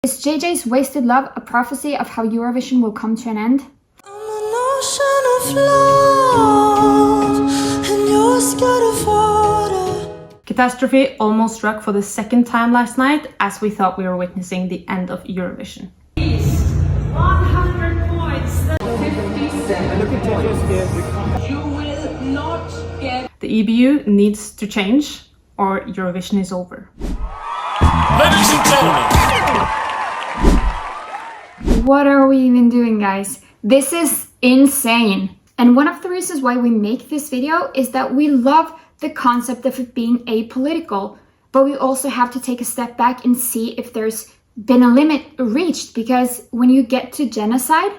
Is JJ's Wasted Love a prophecy of how Eurovision will come to an end? I'm an ocean of love, and you're scared of water. Catastrophe almost struck for the second time last night, as we thought we were witnessing the end of Eurovision. 100 points, 57 points. You will not get... The EBU needs to change, or Eurovision is over. Ladies and gentlemen! What are we even doing, guys? This is insane. And one of the reasons why we make this video is that we love the concept of it being apolitical, but we also have to take a step back and see if there's been a limit reached, because when you get to genocide,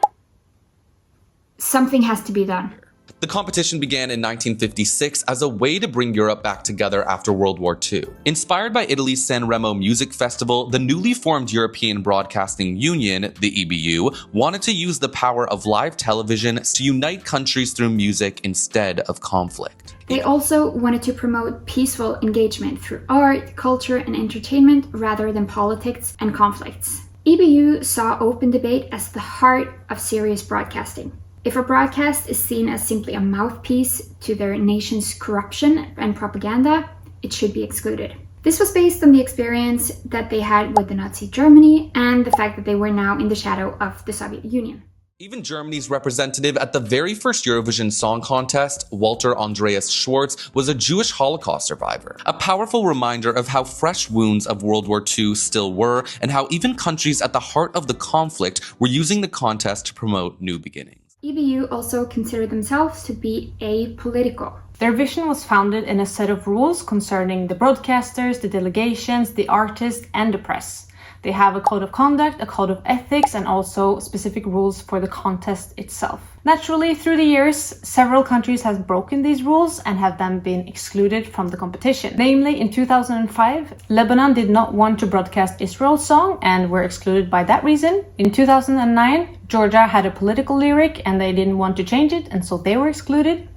something has to be done. The competition began in 1956 as a way to bring Europe back together after World War II. Inspired by Italy's San Remo Music Festival, the newly formed European Broadcasting Union, the EBU, wanted to use the power of live television to unite countries through music instead of conflict. They also wanted to promote peaceful engagement through art, culture, and entertainment rather than politics and conflicts. EBU saw open debate as the heart of serious broadcasting. If a broadcast is seen as simply a mouthpiece to their nation's corruption and propaganda, it should be excluded. This was based on the experience that they had with the Nazi Germany and the fact that they were now in the shadow of the Soviet Union. Even Germany's representative at the very first Eurovision Song Contest, Walter Andreas Schwarz, was a Jewish Holocaust survivor. A powerful reminder of how fresh wounds of World War II still were, and how even countries at the heart of the conflict were using the contest to promote new beginnings. EBU also considered themselves to be apolitical. Their vision was founded in a set of rules concerning the broadcasters, the delegations, the artists, and the press. They have a code of conduct, a code of ethics, and also specific rules for the contest itself. Naturally, through the years, several countries have broken these rules and have then been excluded from the competition. Namely, in 2005, Lebanon did not want to broadcast Israel's song and were excluded by that reason. In 2009, Georgia had a political lyric and they didn't want to change it, and so they were excluded.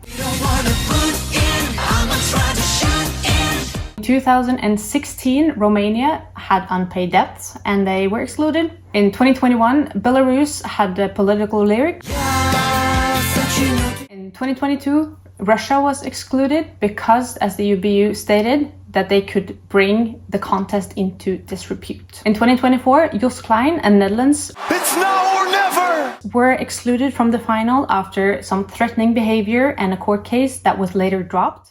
In 2016, Romania had unpaid debts and they were excluded. In 2021, Belarus had a political lyric. In 2022, Russia was excluded because, as the EBU stated, that they could bring the contest into disrepute. In 2024, Jos Klein and Netherlands were excluded from the final after some threatening behavior and a court case that was later dropped.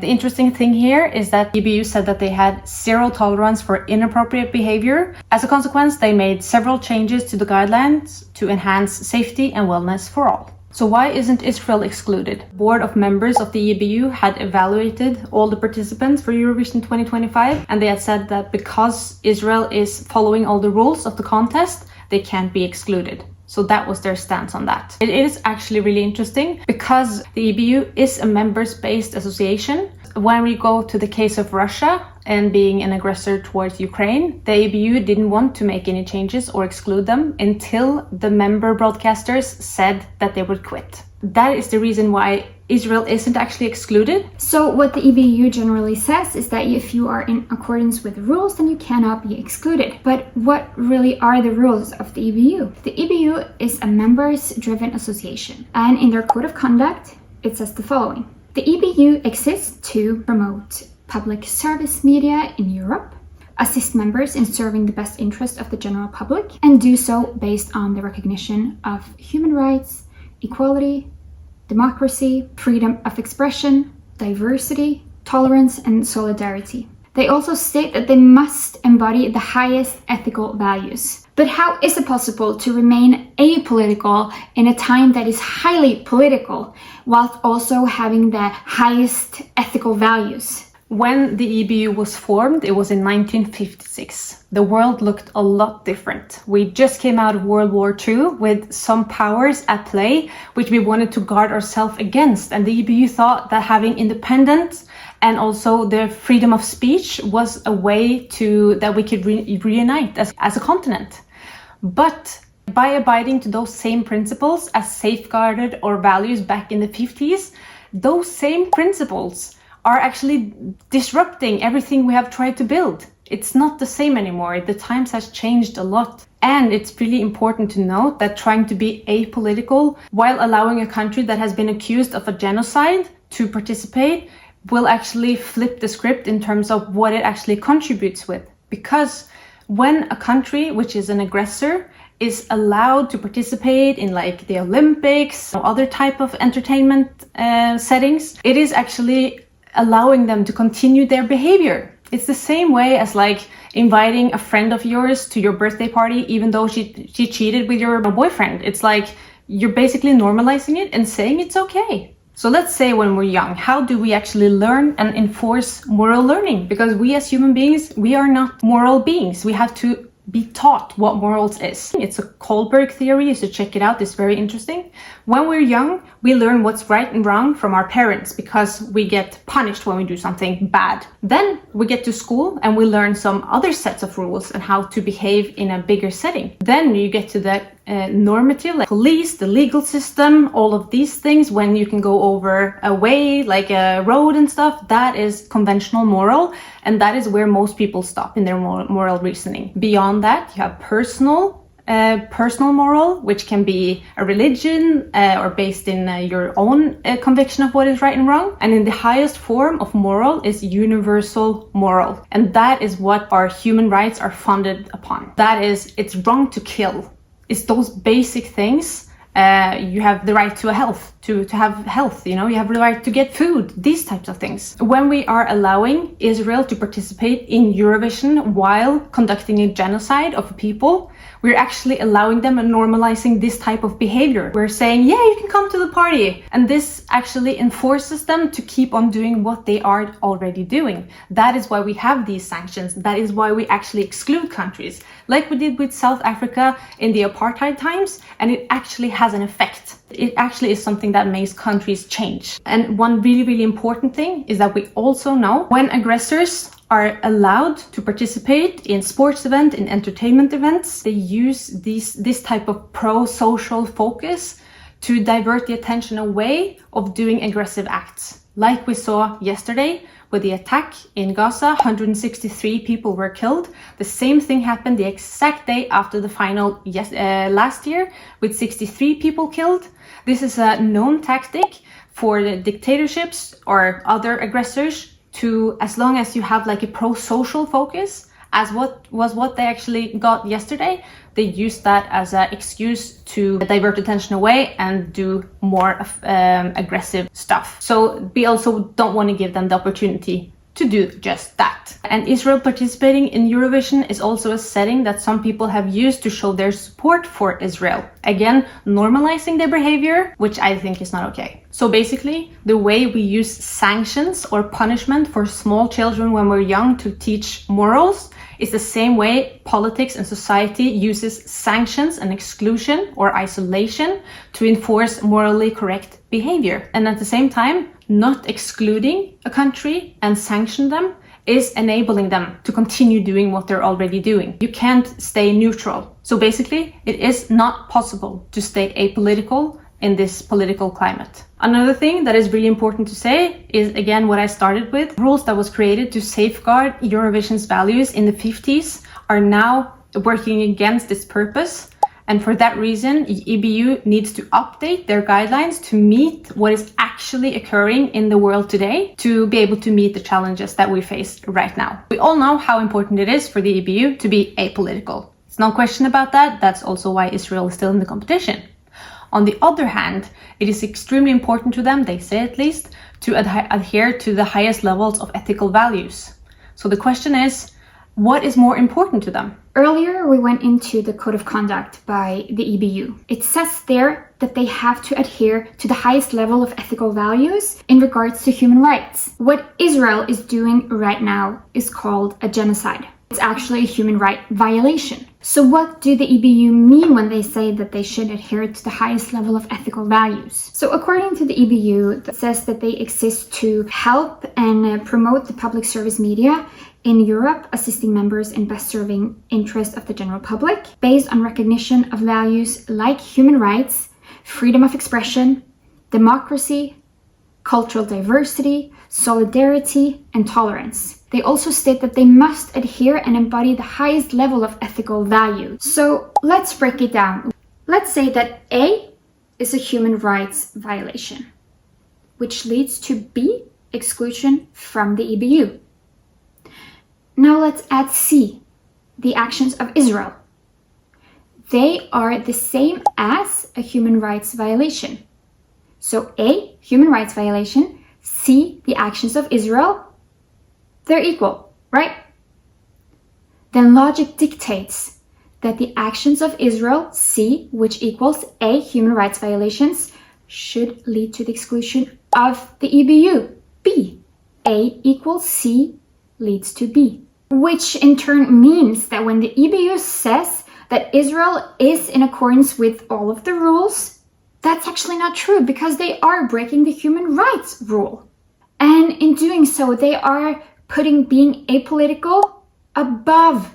The interesting thing here is that EBU said that they had zero tolerance for inappropriate behavior. As a consequence, they made several changes to the guidelines to enhance safety and wellness for all. So why isn't Israel excluded? The board of members of the EBU had evaluated all the participants for Eurovision 2025, and they had said that because Israel is following all the rules of the contest, they can't be excluded. So that was their stance on that. It is actually really interesting because the EBU is a members-based association. When we go to the case of Russia and being an aggressor towards Ukraine, the EBU didn't want to make any changes or exclude them until the member broadcasters said that they would quit. That is the reason why Israel isn't actually excluded. So what the EBU generally says is that if you are in accordance with the rules, then you cannot be excluded. But what really are the rules of the EBU? The EBU is a members-driven association, and in their code of conduct, it says the following. The EBU exists to promote public service media in Europe, assist members in serving the best interest of the general public, and do so based on the recognition of human rights, equality, democracy, freedom of expression, diversity, tolerance, and solidarity. They also state that they must embody the highest ethical values. But how is it possible to remain apolitical in a time that is highly political, whilst also having the highest ethical values? When the EBU was formed, it was in 1956. The world looked a lot different. We just came out of World War II with some powers at play, which we wanted to guard ourselves against. And the EBU thought that having independence and also the freedom of speech was a way that we could reunite as a continent. But by abiding to those same principles as safeguarded or values back in the 50s, those same principles are actually disrupting everything we have tried to build. It's not the same anymore. The times has changed a lot. And it's really important to note that trying to be apolitical while allowing a country that has been accused of a genocide to participate will actually flip the script in terms of what it actually contributes with. Because when a country which is an aggressor is allowed to participate in like the Olympics or other type of entertainment settings, it is actually allowing them to continue their behavior. It's the same way as like inviting a friend of yours to your birthday party even though she cheated with your boyfriend. It's like you're basically normalizing it and saying it's okay. So let's say when we're young, how do we actually learn and enforce moral learning? Because we as human beings, we are not moral beings. We have to be taught what morals is. It's a Kohlberg theory, you should check it out, it's very interesting. When we're young, we learn what's right and wrong from our parents because we get punished when we do something bad. Then we get to school and we learn some other sets of rules and how to behave in a bigger setting. Then you get to the normative, like police, the legal system, all of these things, when you can go over a way, like a road and stuff, that is conventional moral, and that is where most people stop in their moral reasoning. Beyond that, you have personal moral, which can be a religion or based in your own conviction of what is right and wrong. And in the highest form of moral is universal moral. And that is what our human rights are founded upon. That is, it's wrong to kill. It's those basic things. You have the right to a health, to have health, you have the right to get food, these types of things. When we are allowing Israel to participate in Eurovision while conducting a genocide of people, we're actually allowing them and normalizing this type of behavior. We're saying, yeah, you can come to the party. And this actually enforces them to keep on doing what they are already doing. That is why we have these sanctions. That is why we actually exclude countries, like we did with South Africa in the apartheid times, and it actually has an effect. It actually is something that makes countries change. And one really, really important thing is that we also know when aggressors are allowed to participate in sports events, in entertainment events, they use this type of pro-social focus to divert the attention away of doing aggressive acts. Like we saw yesterday with the attack in Gaza, 163 people were killed. The same thing happened the exact day after the final last year with 63 people killed. This is a known tactic for the dictatorships or other aggressors to, as long as you have like a pro-social focus, as what they actually got yesterday, they use that as an excuse to divert attention away and do more aggressive stuff. So we also don't want to give them the opportunity to do just that. And Israel participating in Eurovision is also a setting that some people have used to show their support for Israel. Again, normalizing their behavior, which I think is not okay. So basically, the way we use sanctions or punishment for small children when we're young to teach morals is the same way politics and society uses sanctions and exclusion or isolation to enforce morally correct behavior. And at the same time, not excluding a country and sanction them is enabling them to continue doing what they're already doing. You can't stay neutral. So basically, it is not possible to stay apolitical in this political climate. Another thing that is really important to say is, again, what I started with. Rules that was created to safeguard Eurovision's values in the 50s are now working against this purpose. And for that reason, EBU needs to update their guidelines to meet what is actually occurring in the world today, to be able to meet the challenges that we face right now. We all know how important it is for the EBU to be apolitical. It's no question about that. That's also why Israel is still in the competition. On the other hand, it is extremely important to them, they say at least, to adhere to the highest levels of ethical values. So the question is, what is more important to them? Earlier, we went into the Code of Conduct by the EBU. It says there that they have to adhere to the highest level of ethical values in regards to human rights. What Israel is doing right now is called a genocide. It's actually a human right violation. So what do the EBU mean when they say that they should adhere to the highest level of ethical values? So according to the EBU, it says that they exist to help and promote the public service media in Europe, assisting members in best serving interests of the general public, based on recognition of values like human rights, freedom of expression, democracy, cultural diversity, solidarity, and tolerance. They also state that they must adhere and embody the highest level of ethical value. So let's break it down. Let's say that A is a human rights violation, which leads to B, exclusion from the EBU. Now let's add C, the actions of Israel. They are the same as a human rights violation. So A, human rights violation, C, the actions of Israel, they're equal, right? Then logic dictates that the actions of Israel, C, which equals A, human rights violations, should lead to the exclusion of the EBU, B. A equals C leads to B, which in turn means that when the EBU says that Israel is in accordance with all of the rules, that's actually not true because they are breaking the human rights rule. And in doing so, they are putting being apolitical above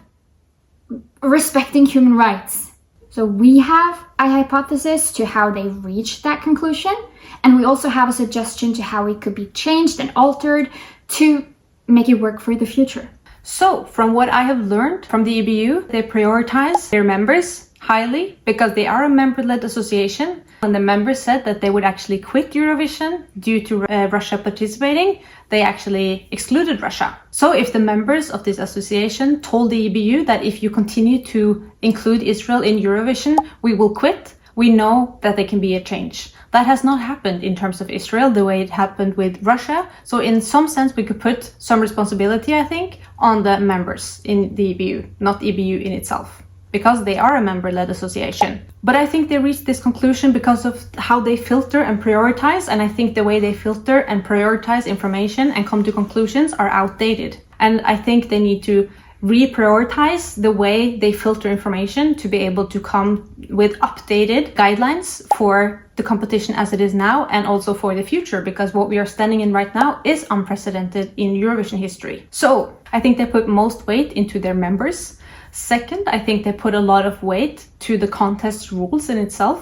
respecting human rights. So we have a hypothesis to how they reached that conclusion, and we also have a suggestion to how it could be changed and altered to make it work for the future. So, from what I have learned from the EBU, they prioritize their members highly because they are a member-led association. When the members said that they would actually quit Eurovision due to Russia participating, they actually excluded Russia. So if the members of this association told the EBU that if you continue to include Israel in Eurovision, we will quit, we know that there can be a change. That has not happened in terms of Israel the way it happened with Russia. So in some sense, we could put some responsibility, I think, on the members in the EBU, not EBU in itself, because they are a member-led association. But I think they reached this conclusion because of how they filter and prioritize, and I think the way they filter and prioritize information and come to conclusions are outdated. And I think they need to reprioritize the way they filter information to be able to come with updated guidelines for the competition as it is now and also for the future, because what we are standing in right now is unprecedented in Eurovision history. So I think they put most weight into their members. Second, I think they put a lot of weight to the contest rules in itself,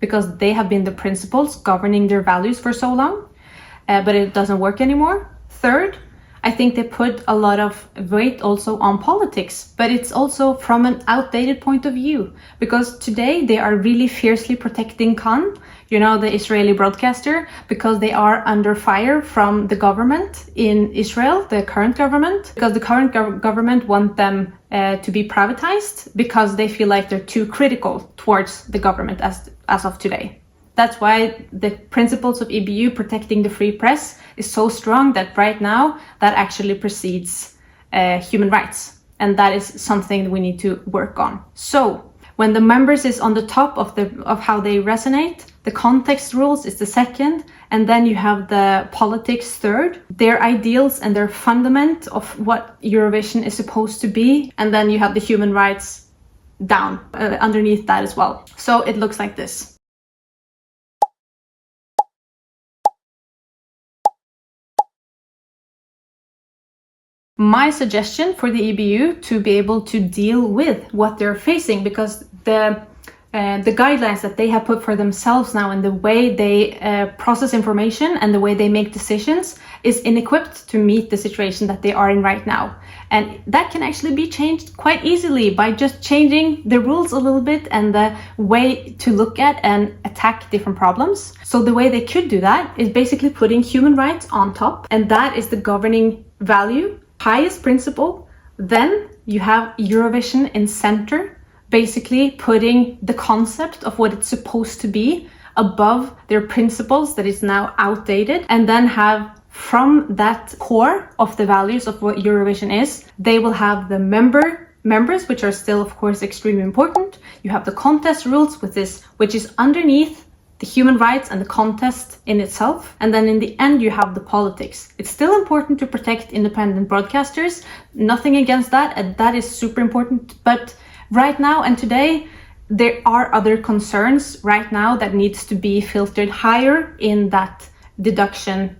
because they have been the principles governing their values for so long, but it doesn't work anymore. Third, I think they put a lot of weight also on politics, but it's also from an outdated point of view, because today they are really fiercely protecting Khan, the Israeli broadcaster, because they are under fire from the government in Israel, the current government, because the current government want them to be privatized because they feel like they're too critical towards the government as of today. That's why the principles of EBU protecting the free press is so strong that right now that actually precedes human rights. And that is something we need to work on. So when the members is on the top of how they resonate, the context rules is the second, and then you have the politics third, their ideals and their fundament of what Eurovision is supposed to be, and then you have the human rights down underneath that as well. So it looks like this. My suggestion for the EBU to be able to deal with what they're facing, because the guidelines that they have put for themselves now and the way they process information and the way they make decisions is inequipped to meet the situation that they are in right now. And that can actually be changed quite easily by just changing the rules a little bit and the way to look at and attack different problems. So the way they could do that is basically putting human rights on top, and that is the governing value, highest principle. Then you have Eurovision in center, basically putting the concept of what it's supposed to be above their principles that is now outdated, and then have from that core of the values of what Eurovision is, they will have the members, which are still of course extremely important. You have the contest rules with this, which is underneath the human rights and the contest in itself. And then in the end, you have the politics. It's still important to protect independent broadcasters. Nothing against that, and that is super important. But right now and today, there are other concerns right now that needs to be filtered higher in that deduction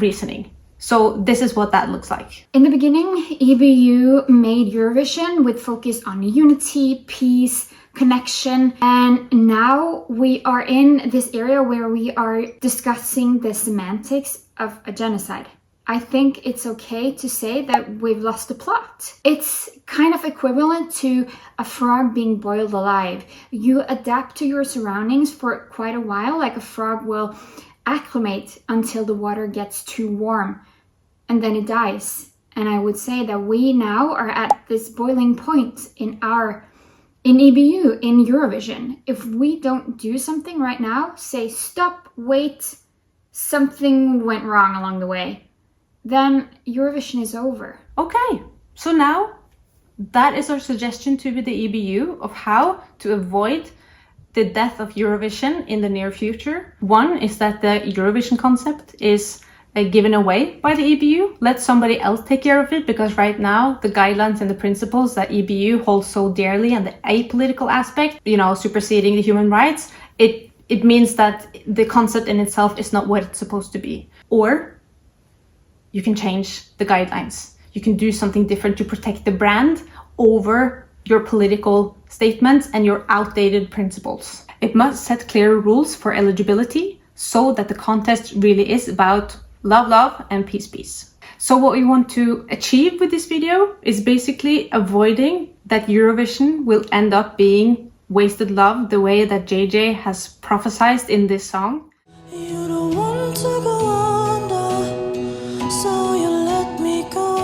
reasoning. So this is what that looks like. In the beginning, EBU made Eurovision with focus on unity, peace, connection, and now we are in this area where we are discussing the semantics of a genocide. I think it's okay to say that we've lost the plot. It's kind of equivalent to a frog being boiled alive. You adapt to your surroundings for quite a while, like a frog will acclimate until the water gets too warm and then it dies. And I would say that we now are at this boiling point in EBU, in Eurovision. If we don't do something right now, say stop, wait, something went wrong along the way, then Eurovision is over. Okay, so now that is our suggestion to the EBU of how to avoid the death of Eurovision in the near future. One is that the Eurovision concept is given away by the EBU. Let somebody else take care of it, because right now the guidelines and the principles that EBU holds so dearly and the apolitical aspect, superseding the human rights, it means that the concept in itself is not what it's supposed to be. Or you can change the guidelines. You can do something different to protect the brand over your political statements and your outdated principles. It must set clear rules for eligibility so that the contest really is about love, love, and peace, peace. So what we want to achieve with this video is basically avoiding that Eurovision will end up being wasted love the way that JJ has prophesied in this song. You don't want to go under, so you let me go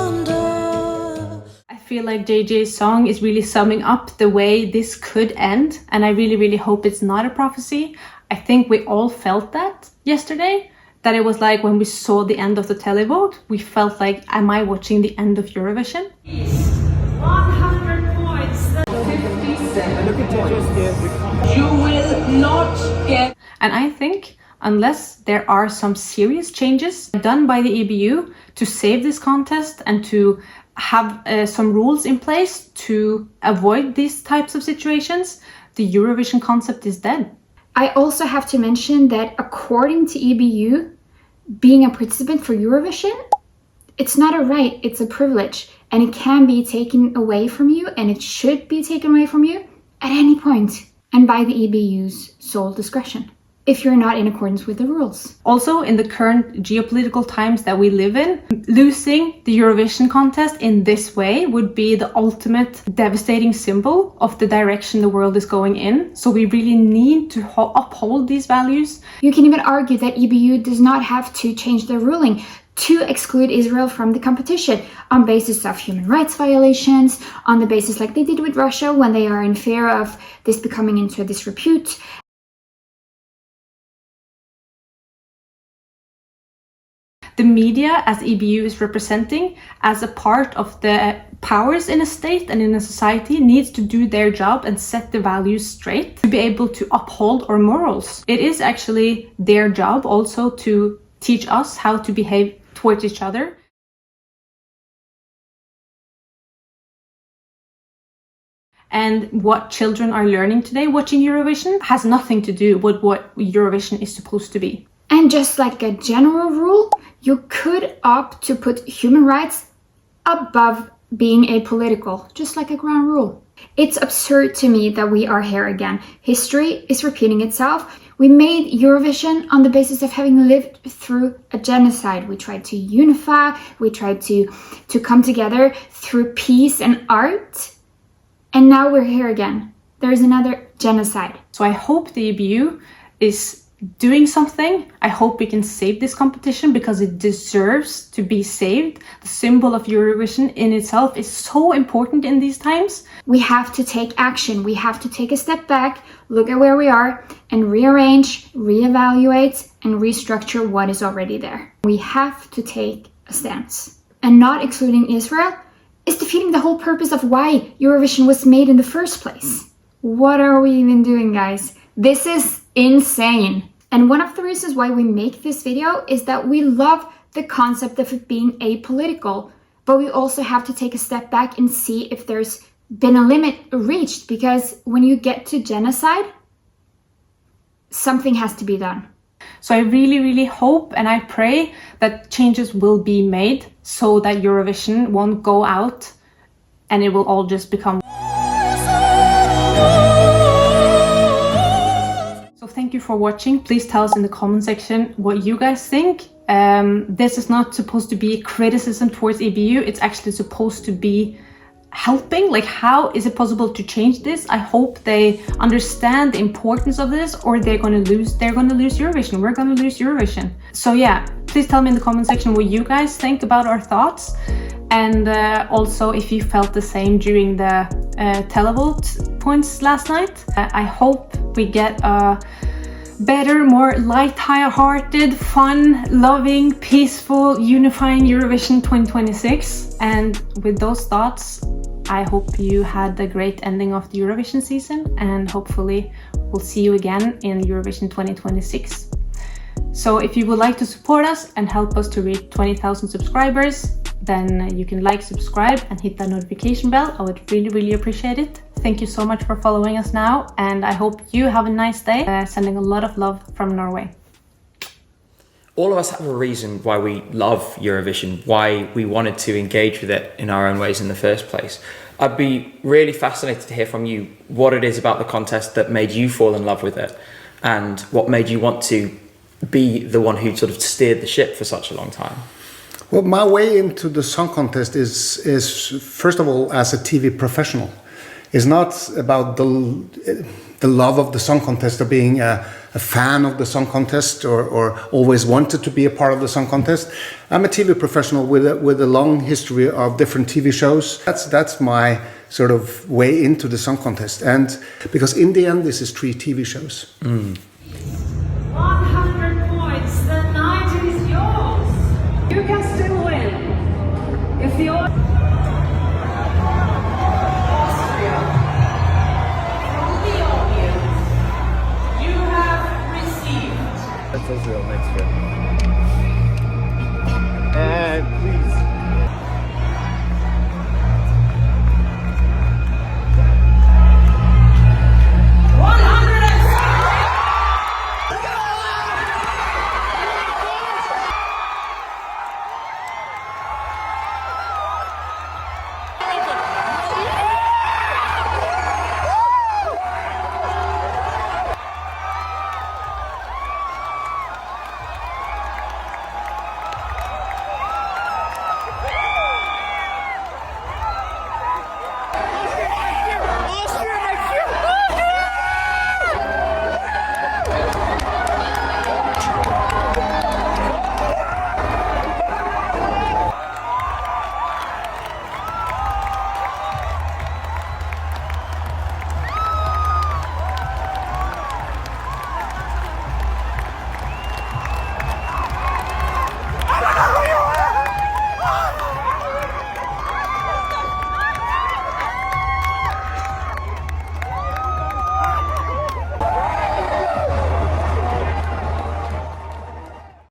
under. I feel like JJ's song is really summing up the way this could end, and I really, really hope it's not a prophecy. I think we all felt that yesterday, that it was like when we saw the end of the televote, we felt like, am I watching the end of Eurovision? 100 points. 57 points. You will not get. And I think unless there are some serious changes done by the EBU to save this contest and to have some rules in place to avoid these types of situations, the Eurovision concept is dead. I also have to mention that according to EBU, being a participant for Eurovision, it's not a right, it's a privilege, and it can be taken away from you, and it should be taken away from you at any point, and by the EBU's sole discretion, if you're not in accordance with the rules. Also, in the current geopolitical times that we live in, losing the Eurovision contest in this way would be the ultimate devastating symbol of the direction the world is going in. So we really need to uphold these values. You can even argue that EBU does not have to change their ruling to exclude Israel from the competition on basis of human rights violations, on the basis like they did with Russia when they are in fear of this becoming into a disrepute. The media, as EBU is representing, as a part of the powers in a state and in a society, needs to do their job and set the values straight to be able to uphold our morals. It is actually their job also to teach us how to behave towards each other. And what children are learning today watching Eurovision has nothing to do with what Eurovision is supposed to be. And just like a general rule, you could opt to put human rights above being apolitical, just like a ground rule. It's absurd to me that we are here again. History is repeating itself. We made Eurovision on the basis of having lived through a genocide. We tried to unify, we tried to come together through peace and art. And now we're here again. There's another genocide. So I hope the EBU is doing something. I hope we can save this competition because it deserves to be saved. The symbol of Eurovision in itself is so important in these times. We have to take action. We have to take a step back, look at where we are, and rearrange, reevaluate, and restructure what is already there. We have to take a stance. And not excluding Israel is defeating the whole purpose of why Eurovision was made in the first place. What are we even doing, guys? This is insane. And one of the reasons why we make this video is that we love the concept of it being apolitical, but we also have to take a step back and see if there's been a limit reached, because when you get to genocide, something has to be done. So I really, really hope and I pray that changes will be made so that Eurovision won't go out and it will all just become. So thank you for watching. Please tell us in the comment section what you guys think. This is not supposed to be criticism towards EBU. It's actually supposed to be helping. Like, how is it possible to change this? I hope they understand the importance of this, or they're going to lose Eurovision. We're going to lose Eurovision. So yeah, please tell me in the comment section what you guys think about our thoughts, and also if you felt the same during the televote points last night. I hope we get a better, more light-hearted, fun, loving, peaceful, unifying Eurovision 2026. And with those thoughts, I hope you had a great ending of the Eurovision season, and hopefully we'll see you again in Eurovision 2026. So if you would like to support us and help us to reach 20,000 subscribers, then you can like, subscribe, and hit that notification bell. I would really appreciate it. Thank you so much for following us now, and I hope you have a nice day. Sending a lot of love from Norway. All of us have a reason why we love Eurovision, why we wanted to engage with it in our own ways in the first place. I'd be really fascinated to hear from you what it is about the contest that made you fall in love with it, and what made you want to be the one who sort of steered the ship for such a long time. Well, my way into the song contest is first of all, as a TV professional. It's not about the love of the song contest, or being a fan of the song contest, or always wanted to be a part of the song contest. I'm a TV professional with a long history of different TV shows. That's my sort of way into the song contest, and because in the end this is 3 TV shows.